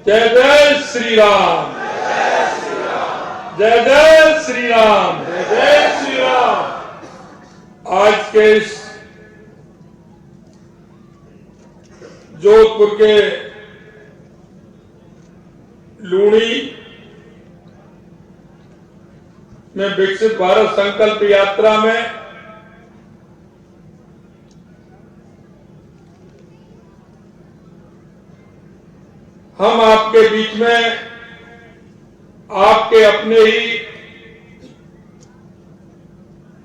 जय जय श्री राम, जय जय श्री राम, जय जय श्री राम। आज के इस जोधपुर के लूणी में विकसित भारत संकल्प यात्रा में हम आपके बीच में आपके अपने ही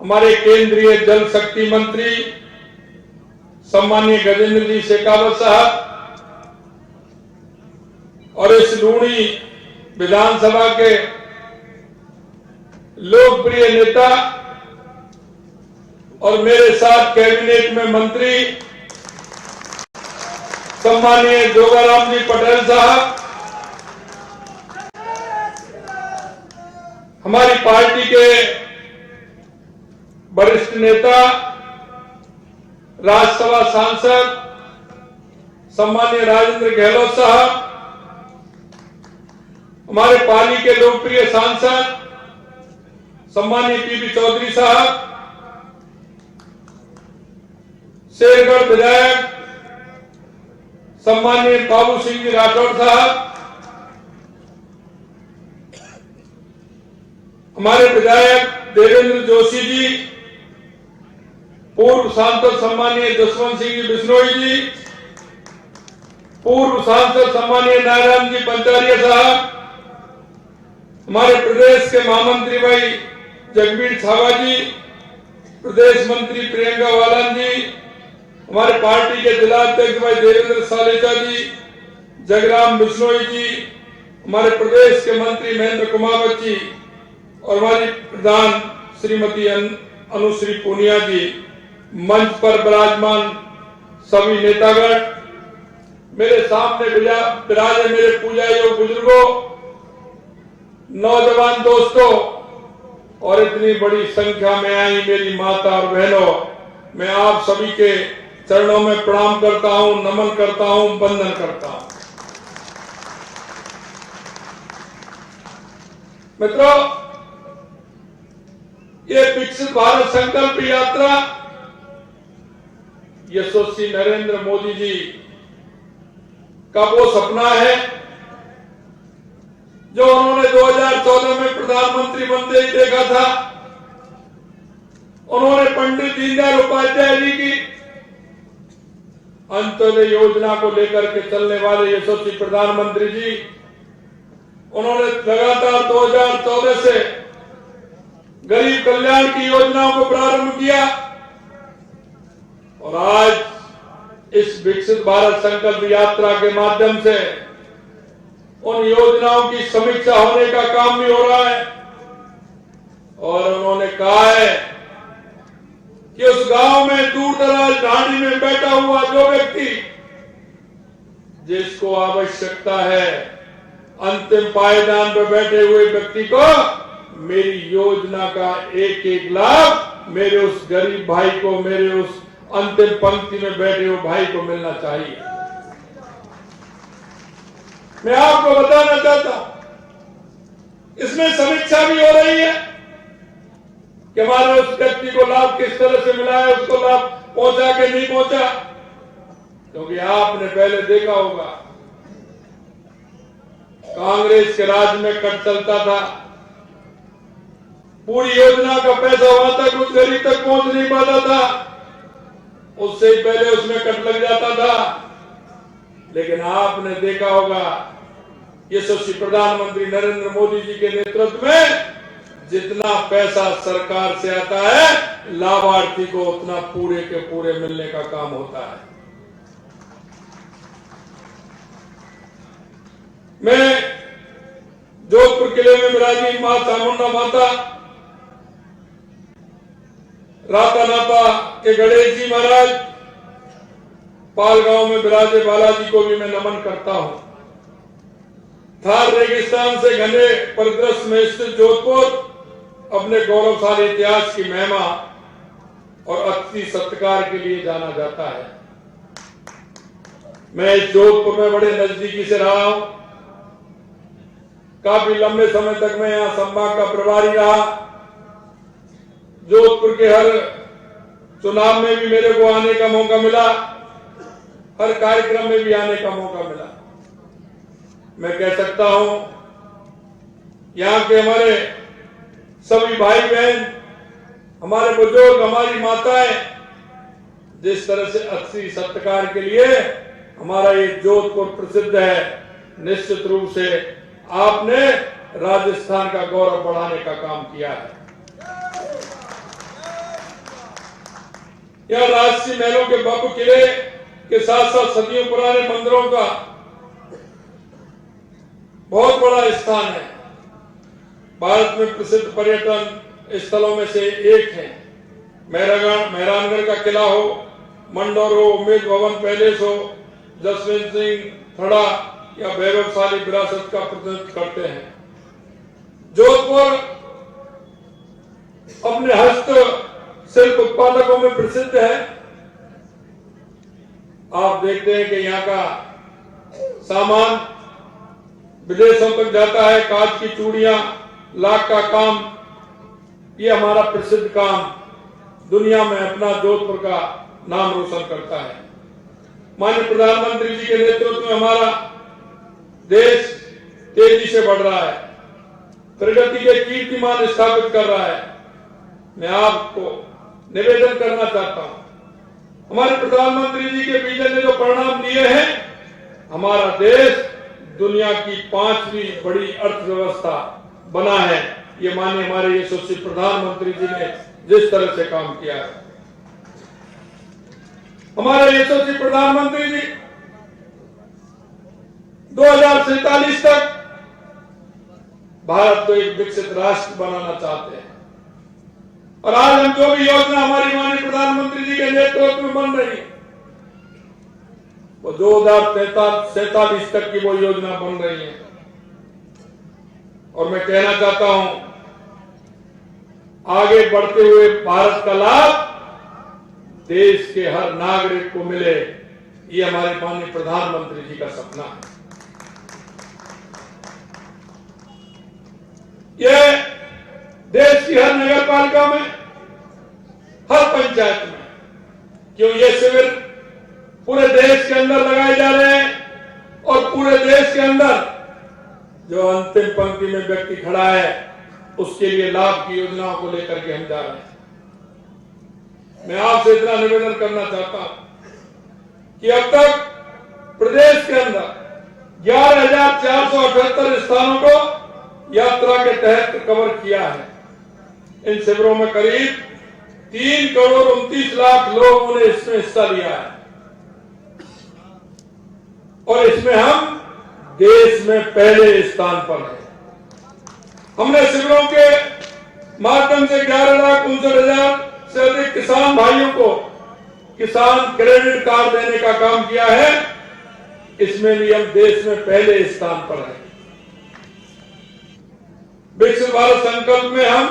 हमारे केंद्रीय जल शक्ति मंत्री सम्मानीय गजेंद्र जी शेखावत साहब और इस लूणी विधानसभा के लोकप्रिय नेता और मेरे साथ कैबिनेट में मंत्री सम्मानीय जोगाराम जी पटेल साहब, हमारी पार्टी के वरिष्ठ नेता राज्यसभा सांसद सम्मानीय राजेंद्र गहलोत साहब, हमारे पाली के लोकप्रिय सांसद सम्मानीय पीपी चौधरी साहब, शेरगढ़ विधायक सम्मानीय बाबू सिंह जी राठौड़ साहब, हमारे विधायक देवेंद्र जोशी जी, पूर्व सांसद सम्मानीय जसवंत सिंह जी बिश्नोई जी, पूर्व सांसद सम्मानीय नारायण जी पंचारिया साहब, हमारे प्रदेश के महामंत्री भाई जगबीर छावा जी, प्रदेश मंत्री प्रियंका वालन जी, हमारे पार्टी के जिलाध्यक्ष भाई देवेंद्र सालेचा जी, जगराम बिश्नोई जी, हमारे प्रदेश के मंत्री महेंद्र कुमार बच्ची और हमारी प्रधान श्रीमती अनुश्री पूनिया जी, मंच पर विराजमान सभी नेतागण, मेरे सामने विराजे मेरे पूजा योग बुजुर्गों, नौजवान दोस्तों और इतनी बड़ी संख्या में आई मेरी माता और बहनों, मैं आप सभी के चरणों में प्रणाम करता हूं, नमन करता हूं, वंदन करता हूं। मित्रों, ये विकसित भारत संकल्प यात्रा यशस्वी नरेंद्र मोदी जी का वो सपना है जो उन्होंने 2014 में प्रधानमंत्री बनते ही देखा था। उन्होंने पंडित दीनदयाल उपाध्याय जी की अंत्योदय योजना को लेकर के चलने वाले यशस्वी प्रधानमंत्री जी, उन्होंने लगातार 2014 से गरीब कल्याण की योजनाओं को प्रारंभ किया और आज इस विकसित भारत संकल्प यात्रा के माध्यम से उन योजनाओं की समीक्षा होने का काम भी हो रहा है। और उन्होंने कहा है कि उस गांव में दूर दराज ढाणी में बैठा हुआ जो व्यक्ति जिसको आवश्यकता है, अंतिम पायदान पर बैठे हुए व्यक्ति को मेरी योजना का एक एक लाभ मेरे उस गरीब भाई को, मेरे उस अंतिम पंक्ति में बैठे हुए भाई को मिलना चाहिए। मैं आपको बताना चाहता हूं, इसमें समीक्षा भी हो रही है कि हमारे उस व्यक्ति को लाभ किस तरह से मिला है, उसको लाभ पहुंचा के नहीं पहुंचा। क्योंकि आपने पहले देखा होगा कांग्रेस के राज में कट चलता था, पूरी योजना का पैसा वहां तक उस गरीब तक पहुंच नहीं पाता था, उससे ही पहले उसमें कट लग जाता था। लेकिन आपने देखा होगा यशस्वी प्रधानमंत्री नरेंद्र मोदी जी के नेतृत्व में जितना पैसा सरकार से आता है, लाभार्थी को उतना पूरे के पूरे मिलने का काम होता है। मैं जोधपुर किले में विराजी मां चामुंडा माता, राता नाता के गणेश जी महाराज, पाल गांव में विराजे बालाजी को भी मैं नमन करता हूं। थार रेगिस्तान से घने परिदृश्य में स्थित जोधपुर अपने गौरवशाली इतिहास की महिमा और अतिथि सत्कार के लिए जाना जाता है। मैं इस जोधपुर में बड़े नजदीकी से रहा हूं। काफी लंबे समय तक मैं यहाँ संभाग का प्रभारी रहा। जोधपुर के हर चुनाव में भी मेरे को आने का मौका मिला, हर कार्यक्रम में भी आने का मौका मिला। मैं कह सकता हूं यहाँ के हमारे सभी भाई बहन, हमारे बुजुर्ग, हमारी माताएं जिस तरह से अतिथि सत्कार के लिए हमारा ये जोधपुर प्रसिद्ध है, निश्चित रूप से आपने राजस्थान का गौरव बढ़ाने का काम किया है। यह राजसी महलों के भव्य किले के साथ साथ सदियों पुराने मंदिरों का बहुत बड़ा स्थान है। भारत में प्रसिद्ध पर्यटन स्थलों में से एक है। मेहरानगढ़ का किला हो, मंडोर हो, उम्मेद भवन पैलेस हो, जसवंत सिंह थड़ा या वैभवशाली विरासत का प्रतिनिधित्व करते हैं। जोधपुर अपने हस्त शिल्प उत्पादकों में प्रसिद्ध है। आप देखते हैं कि यहाँ का सामान विदेशों तक जाता है। कांच की चूड़ियां, लाख का काम, ये हमारा प्रसिद्ध काम दुनिया में अपना जोधपुर का नाम रोशन करता है। माननीय प्रधानमंत्री जी के नेतृत्व में हमारा देश तेजी से बढ़ रहा है, प्रगति के कीर्तिमान स्थापित कर रहा है। मैं आपको निवेदन करना चाहता हूं, हमारे प्रधानमंत्री जी के विजन ने जो परिणाम दिए हैं, हमारा देश दुनिया की 5वीं बड़ी अर्थव्यवस्था बना है। ये माननीय हमारे यशस्वी प्रधानमंत्री जी ने जिस तरह से काम किया है। हमारे यशस्वी प्रधानमंत्री जी 2047 तक भारत को एक विकसित राष्ट्र बनाना चाहते हैं। और आज हम जो भी योजना हमारी माननीय प्रधानमंत्री जी के नेतृत्व में बन रही है, वो 2047 तक की वो योजना बन रही है। और मैं कहना चाहता हूं, आगे बढ़ते हुए भारत का लाभ देश के हर नागरिक को मिले, ये हमारे माननीय प्रधानमंत्री जी का सपना है। ये देश की हर नगर पालिका में, हर पंचायत में, क्यों ये शिविर पूरे देश के अंदर लगाए जा रहे हैं और पूरे देश के अंदर जो अंतिम पंक्ति में व्यक्ति खड़ा है उसके लिए लाभ की योजनाओं को लेकर के हम जा रहे हैं। मैं आपसे इतना निवेदन करना चाहता हूं कि अब तक प्रदेश के अंदर 11,478 स्थानों को यात्रा के तहत कवर किया है। इन शिविरों में करीब 3,29,00,000 लोगों ने इसमें हिस्सा लिया है और इसमें हम देश में पहले स्थान पर हैं। हमने शिविरों के माध्यम से 11,59,000 से अधिक किसान भाइयों को किसान क्रेडिट कार्ड देने का काम किया है। इसमें भी हम देश में पहले स्थान पर हैं। विकसित भारत संकल्प में हम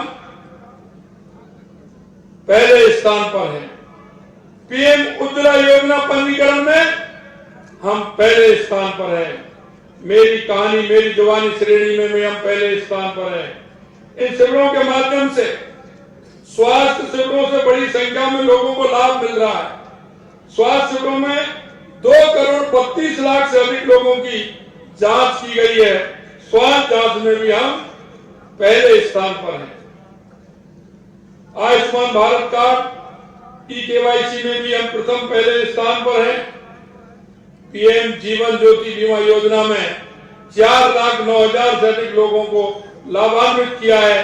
पहले स्थान पर हैं। पीएम उज्ज्वला योजना पंजीकरण में हम पहले स्थान पर हैं। मेरी कहानी मेरी जवानी श्रेणी में भी हम पहले स्थान पर हैं। इन शिविरों के माध्यम से स्वास्थ्य शिविरों से बड़ी संख्या में लोगों को लाभ मिल रहा है। स्वास्थ्य शिविरों में 2,32,00,000 से अधिक लोगों की जांच की गई है। स्वास्थ्य जांच में भी हम पहले स्थान पर हैं। आयुष्मान भारत कार्ड ई-केवाईसी में भी हम प्रथम पहले स्थान पर हैं। पीएम जीवन ज्योति बीमा योजना में 4,09,000 से अधिक लोगों को लाभान्वित किया है।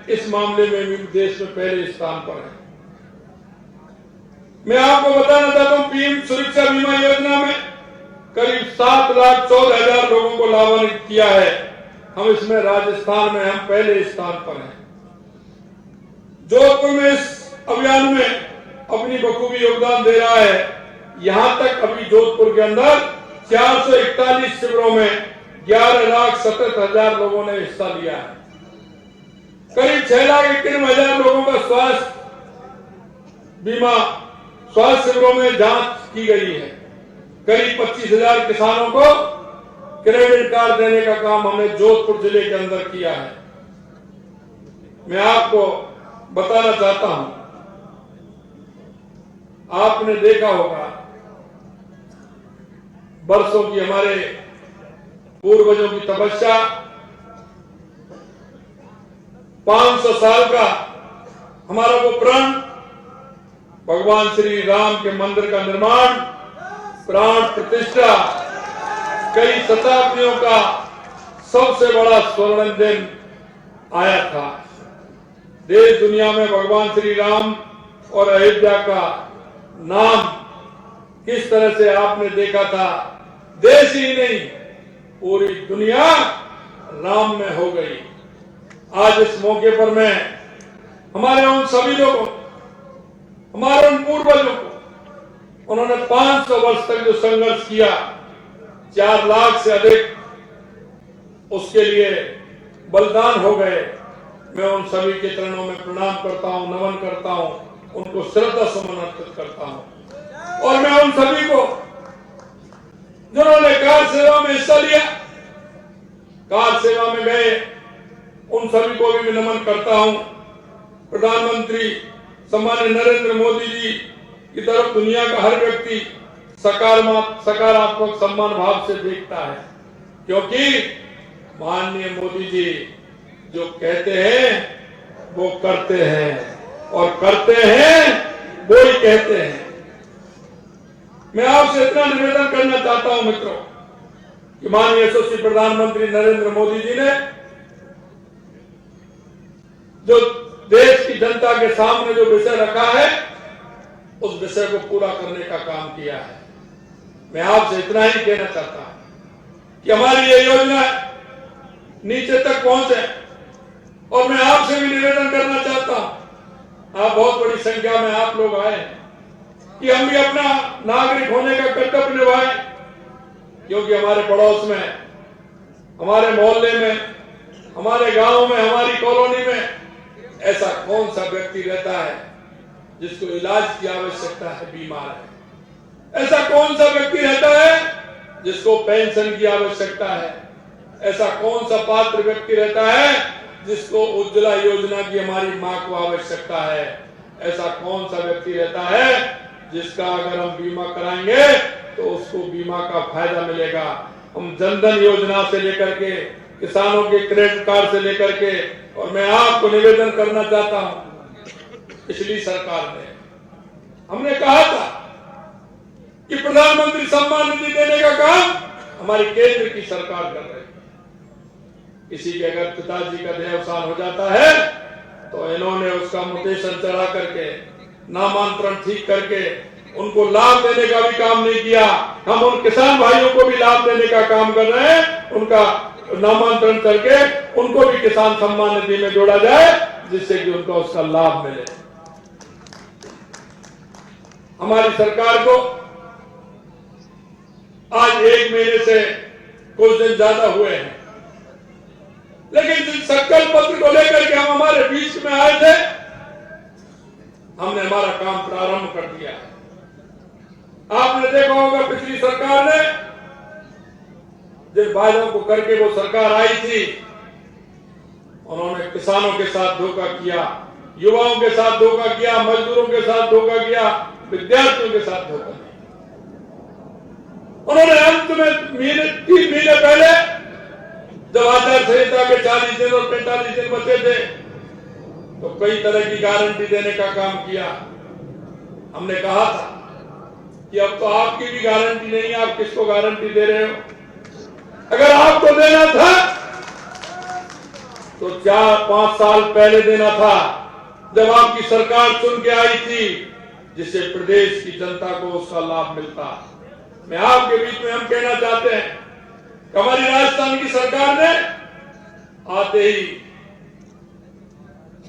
इस मामले में भी देश में पहले स्थान पर है। मैं आपको बताना चाहता हूं, पीएम सुरक्षा बीमा योजना में करीब 7,14,000 लोगों को लाभान्वित किया है। हम इसमें राजस्थान में हम पहले स्थान पर हैं। जोधपुर में इस अभियान में अपनी बखूबी योगदान दे रहा है। यहां तक अभी जोधपुर के अंदर 441 शिविरों में 11,67,000 लोगों ने हिस्सा लिया है। करीब 6,51,000 लोगों का स्वास्थ्य शिविरों में जांच की गई है। करीब 25,000 किसानों को क्रेडिट कार्ड देने का काम हमने जोधपुर जिले के अंदर किया है। मैं आपको बताना चाहता हूं, आपने देखा होगा वर्षों की हमारे पूर्वजों की तपस्या, 500 साल का हमारा वो प्रण, भगवान श्री राम के मंदिर का निर्माण, प्राण प्रतिष्ठा, कई शताब्दियों का सबसे बड़ा स्वर्ण दिन आया था। देश दुनिया में भगवान श्री राम और अयोध्या का नाम किस तरह से आपने देखा था, देश ही नहीं पूरी दुनिया राम में हो गई। आज इस मौके पर मैं हमारे उन सभी लोगों, हमारे उन पूर्वजों को, उन्होंने 500 वर्ष तक जो संघर्ष किया, 4 लाख से अधिक उसके लिए बलिदान हो गए, मैं उन सभी के चरणों में प्रणाम करता हूं, नमन करता हूं, उनको श्रद्धा सुमन अर्पित करता हूं। और मैं उन सभी को जिन्होंने कार सेवा में हिस्सा लिया, कार सेवा में गए, उन सभी को भी मैं नमन करता हूं। प्रधानमंत्री सम्माननीय नरेंद्र मोदी जी की तरफ दुनिया का हर व्यक्ति सकारात्मक सम्मान भाव से देखता है, क्योंकि माननीय मोदी जी जो कहते हैं वो करते हैं, और करते हैं वो ही कहते हैं। मैं आपसे इतना निवेदन करना चाहता हूं मित्रों कि माननीय यशस्वी प्रधानमंत्री नरेंद्र मोदी जी ने जो देश की जनता के सामने जो विषय रखा है, उस विषय को पूरा करने का काम किया है। मैं आपसे इतना ही कहना चाहता हूं कि हमारी ये योजना नीचे तक पहुंचे, और मैं आपसे भी निवेदन करना चाहता हूं, आप बहुत बड़ी संख्या में आप लोग आए हैं, कि हम भी अपना नागरिक होने का कर्तव्य निभाएं, क्योंकि हमारे पड़ोस में, हमारे मोहल्ले में, हमारे गांव में, हमारी कॉलोनी में ऐसा कौन सा व्यक्ति रहता है जिसको इलाज की आवश्यकता है, बीमार है? ऐसा कौन सा व्यक्ति रहता है जिसको पेंशन की आवश्यकता है? ऐसा कौन सा पात्र व्यक्ति रहता है जिसको उज्ज्वला योजना की हमारी मां को आवश्यकता है? ऐसा कौन सा व्यक्ति रहता है जिसका अगर हम बीमा कराएंगे तो उसको बीमा का फायदा मिलेगा? हम जनधन योजना से लेकर के, किसानों के क्रेडिट कार्ड से लेकर के, और मैं आपको निवेदन करना चाहता हूं, पिछली सरकार में हमने कहा था कि प्रधानमंत्री सम्मान निधि देने का काम हमारी केंद्र की सरकार कर रही है। किसी के अगर पिताजी का देहावसान हो जाता है तो इन्होंने उसका म्यूटेशन चढ़ा करके, नामांतरण ठीक करके उनको लाभ देने का भी काम नहीं किया। हम उन किसान भाइयों को भी लाभ देने का काम कर रहे हैं, उनका नामांतरण करके उनको भी किसान सम्मान निधि में जोड़ा जाए, जिससे कि उनको उसका लाभ मिले। हमारी सरकार को आज 1 महीने से कुछ दिन ज्यादा हुए हैं, लेकिन जिस संकल्प पत्र को लेकर के हम हमारे बीच में आए थे, हमने हमारा काम प्रारंभ कर दिया है। आपने देखा होगा पिछली सरकार ने जिन वायदों को करके वो सरकार आई थी, उन्होंने किसानों के साथ धोखा किया, युवाओं के साथ धोखा किया, मजदूरों के साथ धोखा किया, विद्यार्थियों के साथ धोखा किया। उन्होंने अंत में 3 महीने पहले जब आचार संहिता के 40 दिन और 45 दिन बचे थे, तो कई तरह की गारंटी देने का काम किया। हमने कहा था कि अब तो आपकी भी गारंटी नहीं है, आप किसको गारंटी दे रहे हो? अगर आपको देना था तो 4-5 साल पहले देना था, जब आपकी सरकार चुन के आई थी, जिससे प्रदेश की जनता को उसका लाभ मिलता। मैं आपके बीच में हम कहना चाहते हैं कि हमारी राजस्थान की सरकार ने आते ही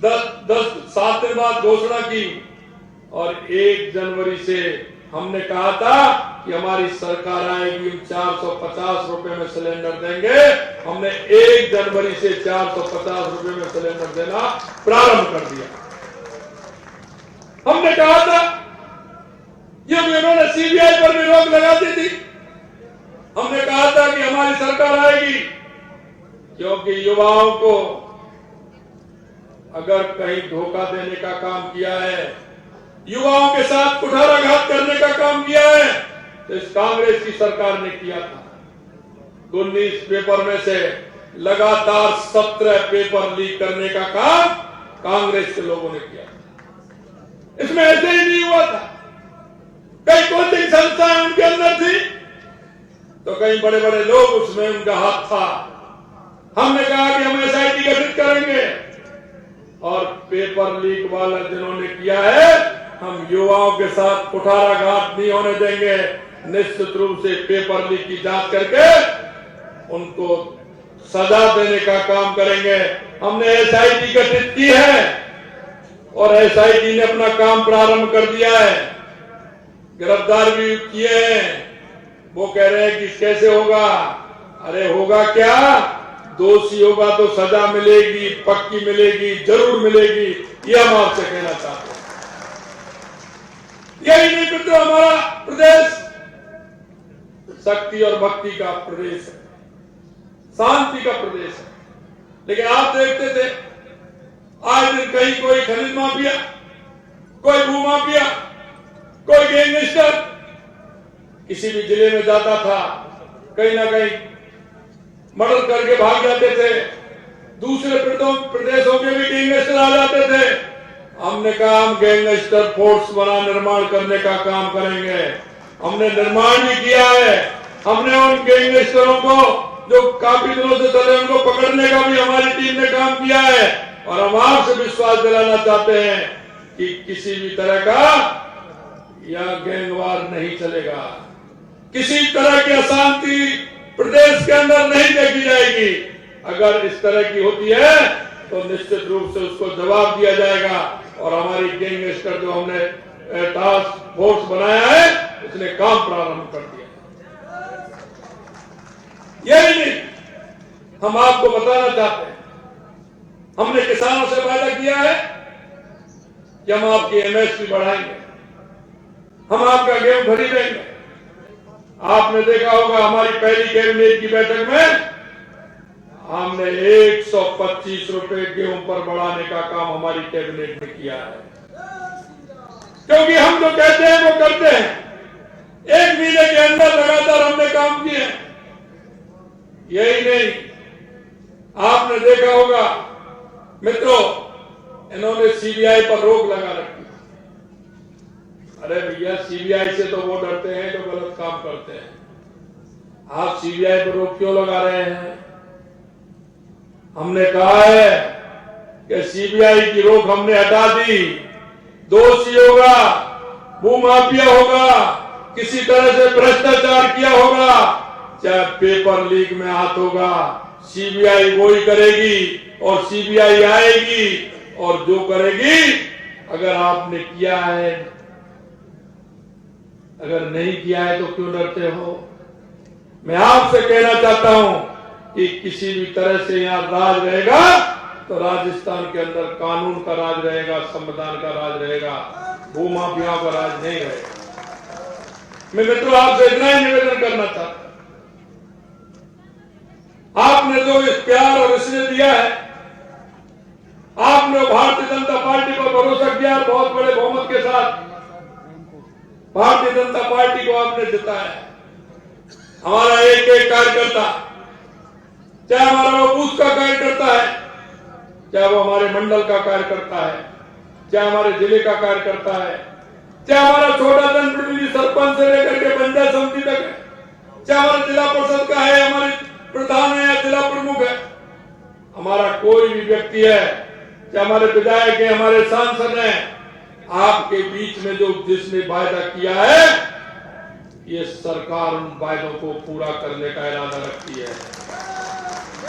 7 दिन बाद घोषणा की, और 1 जनवरी से हमने कहा था कि हमारी सरकार आएगी, 450 रुपए में सिलेंडर देंगे। हमने 1 जनवरी से 450 रुपए में सिलेंडर देना प्रारंभ कर दिया। हमने कहा था, जब इन्होंने सीबीआई पर भी रोक लगा दी थी, हमने कहा था कि हमारे हमारी सरकार आएगी, क्योंकि युवाओं को अगर कहीं धोखा देने का काम किया है, युवाओं के साथ कुठाराघात करने का काम किया है, तो इस कांग्रेस की सरकार ने किया था। 19 पेपर में से लगातार 17 पेपर लीक करने का काम कांग्रेस के लोगों ने किया। इसमें ऐसे ही नहीं हुआ था। कई कोचिंग संस्थाएं उनके अंदर थी, तो कई बड़े बड़े लोग उसमें उनका हाथ था। हमने कहा कि हम SIT गठित करेंगे, और पेपर लीक वाला जिन्होंने किया है, हम युवाओं के साथ कुठाराघात नहीं होने देंगे। निश्चित रूप से पेपर लीक की जांच करके उनको सजा देने का काम करेंगे। हमने SIT गठित की है और SIT ने अपना काम प्रारंभ कर दिया है। गिरफ्तार भी किए हैं। वो कह रहे हैं कि कैसे होगा? अरे होगा क्या, दोषी होगा तो सजा मिलेगी, पक्की मिलेगी, जरूर मिलेगी। ये हम आपसे कहना चाहते हैं। यही नहीं मित्रों, हमारा प्रदेश शक्ति और भक्ति का प्रदेश है, शांति का प्रदेश है। लेकिन आप देखते थे आज दिन कहीं कोई खनिज माफिया, कोई भू माफिया, कोई गैंगस्टर किसी भी जिले में जाता था, कहीं ना कहीं मर्डर करके भाग जाते थे। दूसरे प्रदेशों के भी गैंगस्टर आ जाते थे। हमने कहा हम गैंगस्टर फोर्स बना निर्माण करने का काम करेंगे। हमने निर्माण भी किया है। हमने उन गैंगस्टरों को जो काफी दिनों से चले, उनको पकड़ने का भी हमारी टीम ने काम किया है। और हम आपसे विश्वास दिलाना चाहते हैं कि किसी भी तरह का यह गैंगवार नहीं चलेगा। किसी तरह की अशांति प्रदेश के अंदर नहीं देखी जाएगी। अगर इस तरह की होती है तो निश्चित रूप से उसको जवाब दिया जाएगा। और हमारी गैंगस्टर जो हमने टास्क फोर्स बनाया है, उसने काम प्रारंभ कर दिया। यही नहीं, हम आपको बताना चाहते हैं, हमने किसानों से वादा किया है कि हम आपकी MSP बढ़ाएंगे, हम आपका गेहूं खरीदेंगे। आपने देखा होगा हमारी पहली कैबिनेट की बैठक में हमने 125 रुपए गेहूं पर बढ़ाने का काम हमारी कैबिनेट ने किया है। क्योंकि हम जो कहते हैं वो करते हैं। 1 महीने के अंदर लगातार हमने काम किए। यही नहीं, आपने देखा होगा मित्रों, इन्होंने CBI पर रोक लगा रखी। अरे भैया, CBI से तो वो डरते हैं जो गलत काम करते हैं। आप CBI पर रोक क्यों लगा रहे हैं? हमने कहा है कि CBI की रोक हमने हटा दी। दोषी होगा, भूमाफिया होगा, किसी तरह से भ्रष्टाचार किया होगा, चाहे पेपर लीक में हाथ होगा, CBI वो ही करेगी और CBI आएगी और जो करेगी। अगर आपने किया है, अगर नहीं किया है तो क्यों डरते हो? मैं आपसे कहना चाहता हूं कि किसी भी तरह से यहां राज रहेगा तो राजस्थान के अंदर कानून का राज रहेगा, संविधान का राज रहेगा, भूमाफियाओं का राज नहीं रहेगा। मैं मित्रों आपसे इतना ही निवेदन करना चाहता हूं, आपने जो इस प्यार और स्नेह दिया है, आपने भारतीय जनता पार्टी पर भरोसा किया, बहुत बड़े बहुमत के साथ भारतीय जनता पार्टी को आपने जिताया। हमारा एक एक कार्यकर्ता, चाहे हमारा वो बूथ का कार्यकर्ता है, चाहे वो हमारे मंडल का कार्यकर्ता है, चाहे हमारे जिले का कार्यकर्ता है, चाहे हमारा छोटा जनप्रतिनिधि सरपंच से लेकर के पंचायत समिति तक है, चाहे हमारे जिला परिषद का है, हमारे प्रधान है या जिला प्रमुख है, हमारा कोई भी व्यक्ति है, चाहे हमारे विधायक है, हमारे सांसद हैं, आपके बीच में जो जिसने वायदा किया है, ये सरकार उन वायदों को पूरा करने का इरादा रखती है।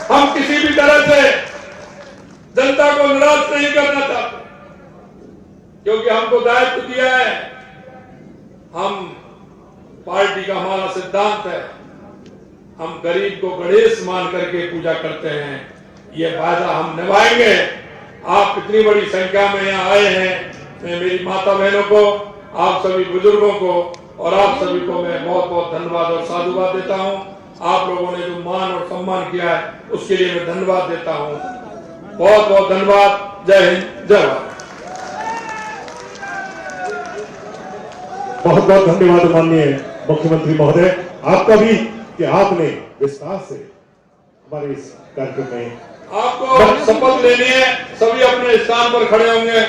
हम किसी भी तरह से जनता को निराश नहीं करना चाहते, क्योंकि हमको दायित्व दिया है। हम पार्टी का हमारा सिद्धांत है, हम गरीब को गणेश मान करके पूजा करते हैं। ये वायदा हम निभाएंगे। आप इतनी बड़ी संख्या में यहाँ आए हैं, मैं मेरी माता बहनों को, आप सभी बुजुर्गों को और आप सभी को मैं बहुत बहुत धन्यवाद और साधुवाद देता हूँ। आप लोगों ने जो मान और सम्मान किया है उसके लिए मैं धन्यवाद देता हूं। बहुत बहुत धन्यवाद। जय हिंद, जय भारत। बहुत बहुत धन्यवाद माननीय मुख्यमंत्री महोदय आपका भी कि आपने विस्तार से हमारे इस कार्यक्रम में आपको शपथ लेनी है। सभी अपने स्थान पर खड़े होंगे।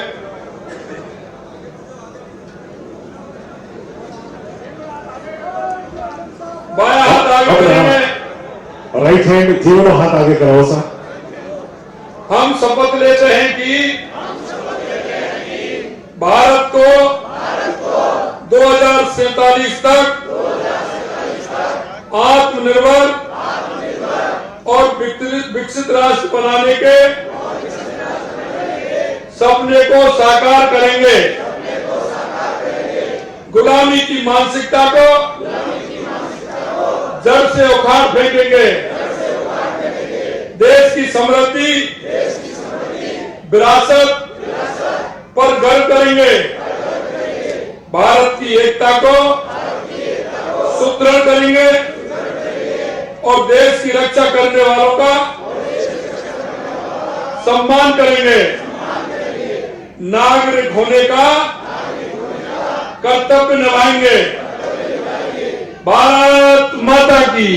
बायां हाथ आगे करेंगे। राइट हैंड दोनों हाथ आगे कराओ सर। हम शपथ लेते हैं कि भारत को 2047 तक आत्मनिर्भर और विकसित राष्ट्र बनाने के सपने को साकार करेंगे। गुलामी की मानसिकता को जड़ से उखाड़ फेंकेंगे। देश की समृद्धि विरासत पर गर्व करेंगे। भारत की एकता को सुदृढ़ करेंगे और देश की रक्षा करने वालों का सम्मान करेंगे। नागरिक होने का कर्तव्य निभाएंगे। भारत माता की।